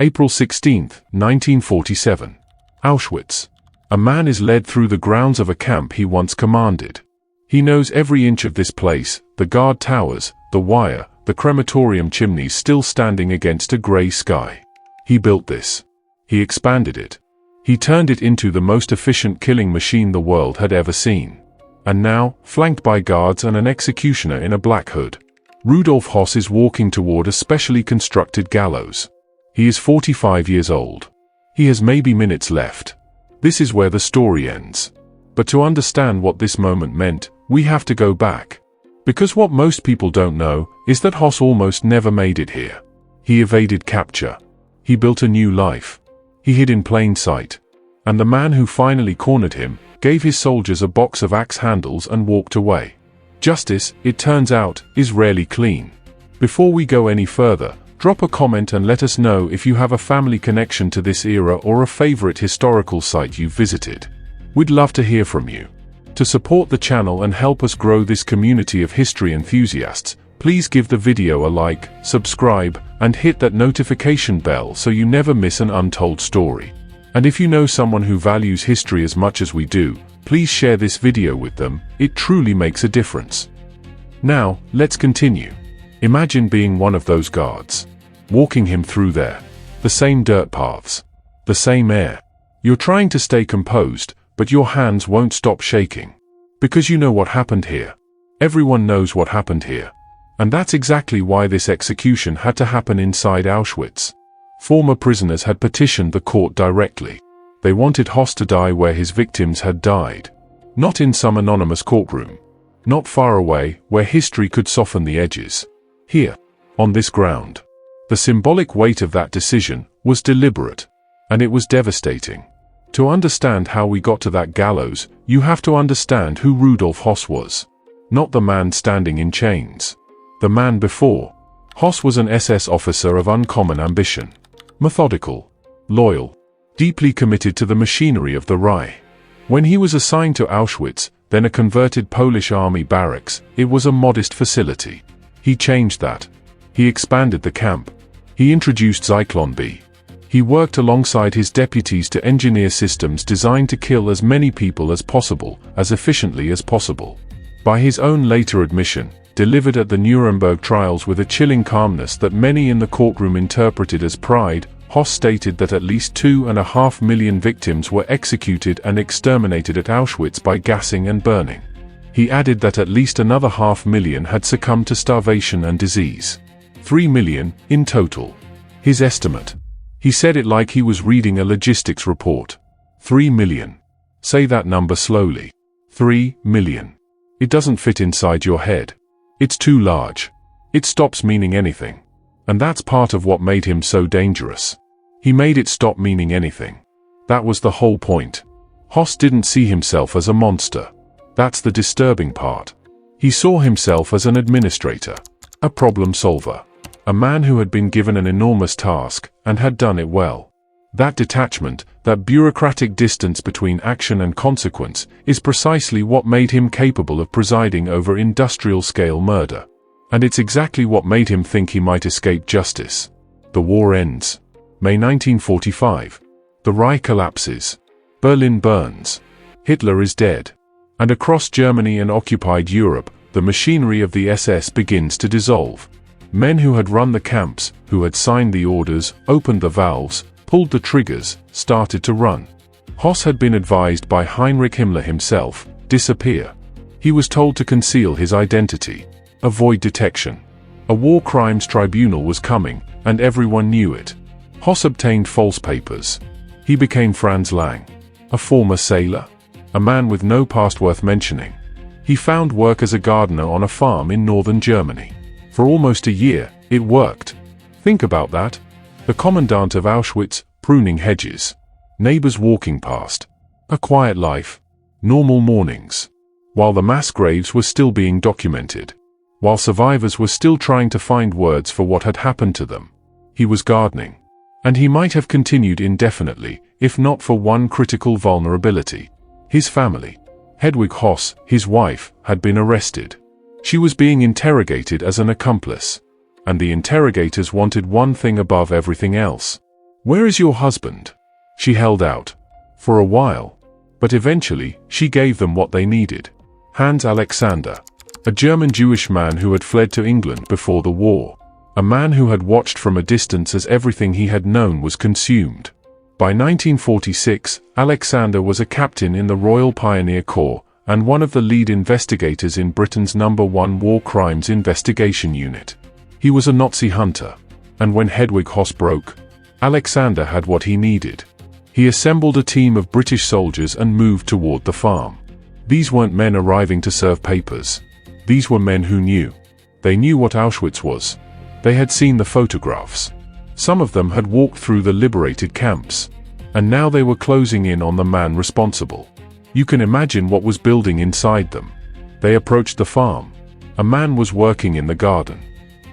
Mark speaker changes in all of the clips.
Speaker 1: April 16, 1947. Auschwitz. A man is led through the grounds of a camp he once commanded. He knows every inch of this place, the guard towers, the wire, the crematorium chimneys still standing against a grey sky. He built this. He expanded it. He turned it into the most efficient killing machine the world had ever seen. And now, flanked by guards and an executioner in a black hood, Rudolf Höss is walking toward a specially constructed gallows. He is 45 years old. He has maybe minutes left. This is where the story ends. But to understand what this moment meant, we have to go back. Because what most people don't know is that Höss almost never made it here. He evaded capture. He built a new life. He hid in plain sight. And the man who finally cornered him gave his soldiers a box of axe handles and walked away. Justice, it turns out, is rarely clean. Before we go any further, drop a comment and let us know if you have a family connection to this era or a favorite historical site you've visited. We'd love to hear from you. To support the channel and help us grow this community of history enthusiasts, please give the video a like, subscribe, and hit that notification bell so you never miss an untold story. And if you know someone who values history as much as we do, please share this video with them. It truly makes a difference. Now, let's continue. Imagine being one of those guards. Walking him through there. The same dirt paths. The same air. You're trying to stay composed, but your hands won't stop shaking. Because you know what happened here. Everyone knows what happened here. And that's exactly why this execution had to happen inside Auschwitz. Former prisoners had petitioned the court directly. They wanted Höss to die where his victims had died. Not in some anonymous courtroom. Not far away, where history could soften the edges. Here. On this ground. The symbolic weight of that decision was deliberate. And it was devastating. To understand how we got to that gallows, you have to understand who Rudolf Höss was. Not the man standing in chains. The man before. Höss was an SS officer of uncommon ambition. Methodical. Loyal. Deeply committed to the machinery of the Reich. When he was assigned to Auschwitz, then a converted Polish army barracks, it was a modest facility. He changed that. He expanded the camp. He introduced Zyklon B. He worked alongside his deputies to engineer systems designed to kill as many people as possible, as efficiently as possible. By his own later admission, delivered at the Nuremberg Trials with a chilling calmness that many in the courtroom interpreted as pride, Höss stated that at least 2.5 million victims were executed and exterminated at Auschwitz by gassing and burning. He added that at least another 500,000 had succumbed to starvation and disease. 3 million, in total. His estimate. He said it like he was reading a logistics report. 3 million. Say that number slowly. 3 million. It doesn't fit inside your head. It's too large. It stops meaning anything. And that's part of what made him so dangerous. He made it stop meaning anything. That was the whole point. Höss didn't see himself as a monster. That's the disturbing part. He saw himself as an administrator. A problem solver. A man who had been given an enormous task, and had done it well. That detachment, that bureaucratic distance between action and consequence, is precisely what made him capable of presiding over industrial-scale murder. And it's exactly what made him think he might escape justice. The war ends. May 1945. The Reich collapses. Berlin burns. Hitler is dead. And across Germany and occupied Europe, the machinery of the SS begins to dissolve. Men who had run the camps, who had signed the orders, opened the valves, pulled the triggers, started to run. Höss had been advised by Heinrich Himmler himself, disappear. He was told to conceal his identity. Avoid detection. A war crimes tribunal was coming, and everyone knew it. Höss obtained false papers. He became Franz Lang. A former sailor. A man with no past worth mentioning. He found work as a gardener on a farm in northern Germany. For almost a year, it worked. Think about that. The commandant of Auschwitz, pruning hedges. Neighbors walking past. A quiet life. Normal mornings. While the mass graves were still being documented. While survivors were still trying to find words for what had happened to them. He was gardening. And he might have continued indefinitely, if not for one critical vulnerability. His family. Hedwig Höss, his wife, had been arrested. She was being interrogated as an accomplice. And the interrogators wanted one thing above everything else. "Where is your husband?" She held out. For a while. But eventually, she gave them what they needed. Hans Alexander. A German Jewish man who had fled to England before the war. A man who had watched from a distance as everything he had known was consumed. By 1946, Alexander was a captain in the Royal Pioneer Corps, and one of the lead investigators in Britain's #1 War Crimes Investigation Unit. He was a Nazi hunter. And when Hedwig Höss broke, Alexander had what he needed. He assembled a team of British soldiers and moved toward the farm. These weren't men arriving to serve papers. These were men who knew. They knew what Auschwitz was. They had seen the photographs. Some of them had walked through the liberated camps. And now they were closing in on the man responsible. You can imagine what was building inside them. They approached the farm. A man was working in the garden.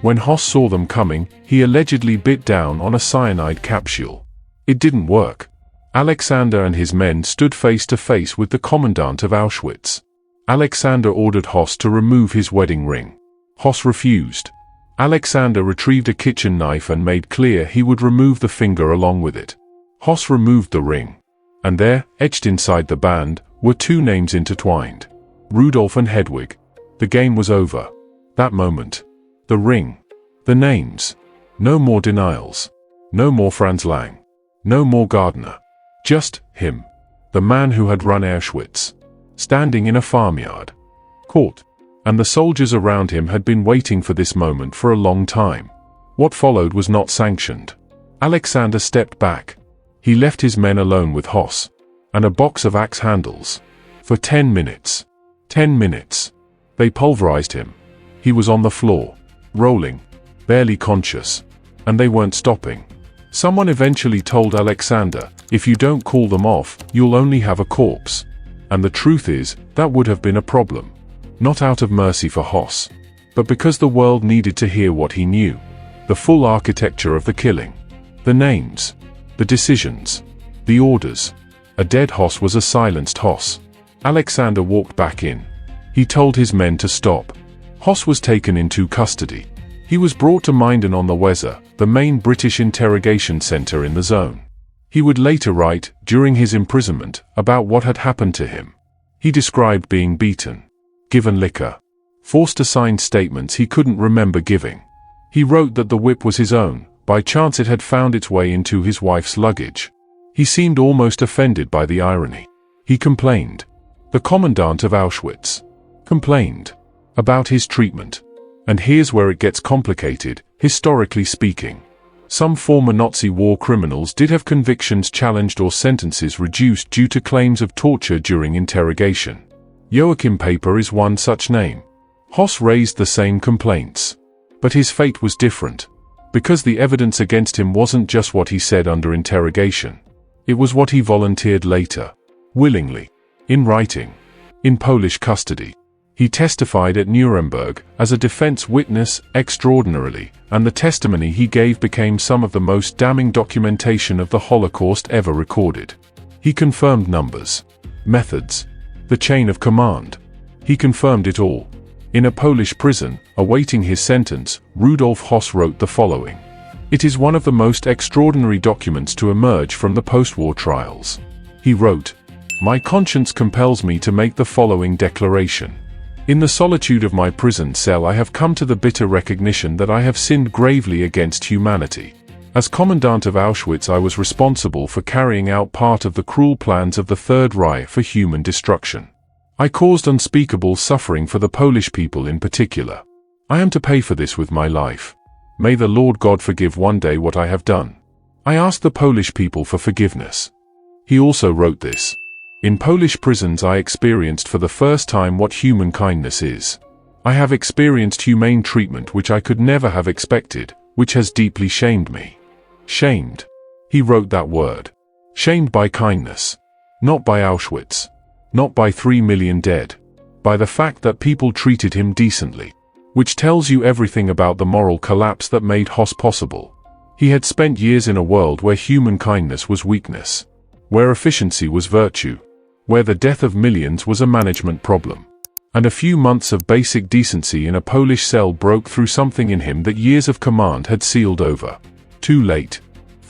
Speaker 1: When Höss saw them coming, he allegedly bit down on a cyanide capsule. It didn't work. Alexander and his men stood face to face with the commandant of Auschwitz. Alexander ordered Höss to remove his wedding ring. Höss refused. Alexander retrieved a kitchen knife and made clear he would remove the finger along with it. Höss removed the ring. And there, etched inside the band, were two names intertwined. Rudolf and Hedwig. The game was over. That moment. The ring. The names. No more denials. No more Franz Lang. No more Gardner. Just him. The man who had run Auschwitz. Standing in a farmyard. Caught. And the soldiers around him had been waiting for this moment for a long time. What followed was not sanctioned. Alexander stepped back. He left his men alone with Höss. And a box of axe handles. For 10 minutes. 10 minutes. They pulverized him. He was on the floor. Rolling. Barely conscious. And they weren't stopping. Someone eventually told Alexander, "If you don't call them off, you'll only have a corpse." And the truth is, that would have been a problem. Not out of mercy for Höss, but because the world needed to hear what he knew. The full architecture of the killing. The names. The decisions. The orders. A dead Höss was a silenced Höss. Alexander walked back in. He told his men to stop. Höss was taken into custody. He was brought to Minden on the Weser, the main British interrogation center in the zone. He would later write, during his imprisonment, about what had happened to him. He described being beaten, given liquor, forced to sign statements he couldn't remember giving. He wrote that the whip was his own, by chance it had found its way into his wife's luggage. He seemed almost offended by the irony. He complained. The commandant of Auschwitz complained about his treatment. And here's where it gets complicated, historically speaking. Some former Nazi war criminals did have convictions challenged or sentences reduced due to claims of torture during interrogation. Joachim Paper is one such name. Höss raised the same complaints. But his fate was different. Because the evidence against him wasn't just what he said under interrogation. It was what he volunteered later. Willingly. In writing. In Polish custody. He testified at Nuremberg as a defense witness extraordinarily, and the testimony he gave became some of the most damning documentation of the Holocaust ever recorded. He confirmed numbers, methods, the chain of command. He confirmed it all. In a Polish prison, awaiting his sentence, Rudolf Höss wrote the following. It is one of the most extraordinary documents to emerge from the post-war trials. He wrote, "My conscience compels me to make the following declaration. In the solitude of my prison cell I have come to the bitter recognition that I have sinned gravely against humanity. As commandant of Auschwitz I was responsible for carrying out part of the cruel plans of the Third Reich for human destruction. I caused unspeakable suffering for the Polish people in particular. I am to pay for this with my life. May the Lord God forgive one day what I have done. I ask the Polish people for forgiveness." He also wrote this. In Polish prisons I experienced for the first time what human kindness is. I have experienced humane treatment which I could never have expected, which has deeply shamed me. Shamed. He wrote that word. Shamed by kindness. Not by Auschwitz. Not by 3 million dead. By the fact that people treated him decently. Which tells you everything about the moral collapse that made Höss possible. He had spent years in a world where human kindness was weakness. Where efficiency was virtue. Where the death of millions was a management problem. And a few months of basic decency in a Polish cell broke through something in him that years of command had sealed over. Too late.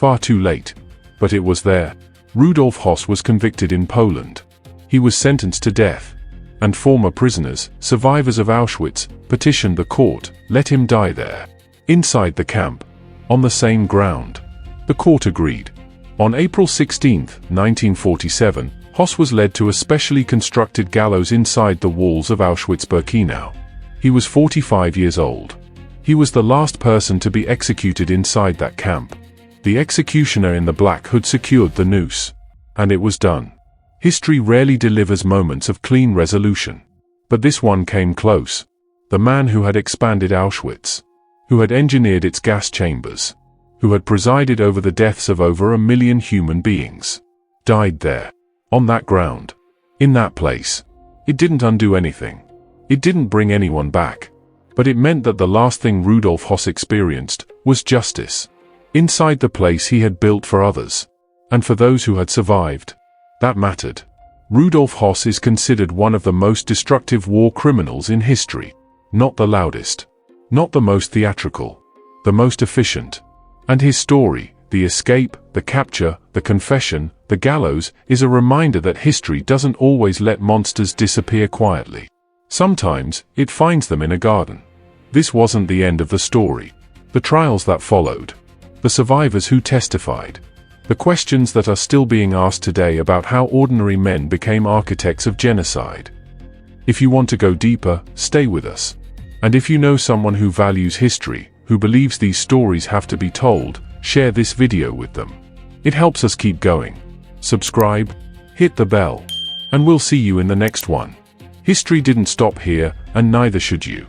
Speaker 1: Far too late. But it was there. Rudolf Höss was convicted in Poland. He was sentenced to death. And former prisoners, survivors of Auschwitz, petitioned the court, let him die there. Inside the camp. On the same ground. The court agreed. On April 16, 1947, Höss was led to a specially constructed gallows inside the walls of Auschwitz-Birkenau. He was 45 years old. He was the last person to be executed inside that camp. The executioner in the black hood secured the noose. And it was done. History rarely delivers moments of clean resolution. But this one came close. The man who had expanded Auschwitz, who had engineered its gas chambers, who had presided over the deaths of over 1 million human beings, died there, on that ground, in that place. It didn't undo anything. It didn't bring anyone back. But it meant that the last thing Rudolf Höss experienced was justice. Inside the place he had built for others. And for those who had survived. That mattered. Rudolf Höss is considered one of the most destructive war criminals in history. Not the loudest. Not the most theatrical. The most efficient. And his story, the escape, the capture, the confession, the gallows, is a reminder that history doesn't always let monsters disappear quietly. Sometimes, it finds them in a garden. This wasn't the end of the story. The trials that followed. The survivors who testified. The questions that are still being asked today about how ordinary men became architects of genocide. If you want to go deeper, stay with us. And if you know someone who values history, who believes these stories have to be told, share this video with them. It helps us keep going. Subscribe, hit the bell, and we'll see you in the next one. History didn't stop here, and neither should you.